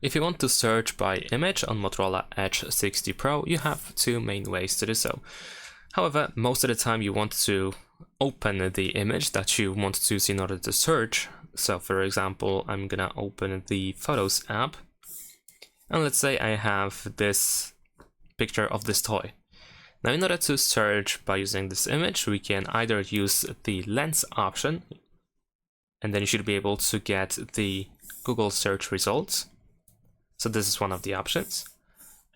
If you want to search by image on Motorola Edge 60 Pro, you have two main ways to do so. However, most of the time you want to open the image that you want to use in order to search. So for example, I'm gonna open the Photos app, and let's say I have this picture of this toy. Now in order to search by using this image, we can either use the lens option, and then you should be able to get the Google search results. So this is one of the options.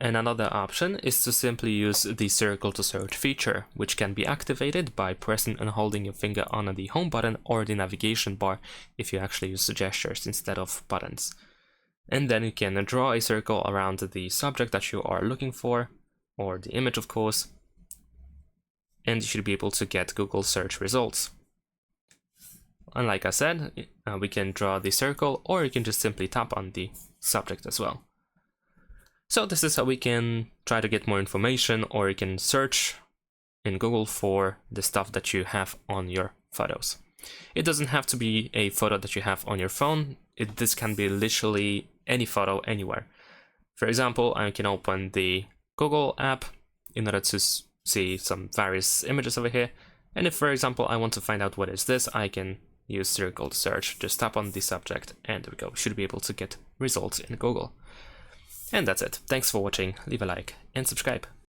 And another option is to simply use the circle to search feature, which can be activated by pressing and holding your finger on the home button or the navigation bar if you actually use the gestures instead of buttons. And then you can draw a circle around the subject that you are looking for, or the image of course, and you should be able to get Google search results. And like I said, we can draw the circle, or you can just simply tap on the subject as well. So this is how we can try to get more information, or you can search in Google for the stuff that you have on your photos. It doesn't have to be a photo that you have on your phone. This can be literally any photo anywhere. For example, I can open the Google app in order to see some various images over here. And if, for example, I want to find out what is this, I can use circle to search, just tap on the subject, and there we go. Should be able to get results in Google. And that's it. Thanks for watching. Leave a like and subscribe.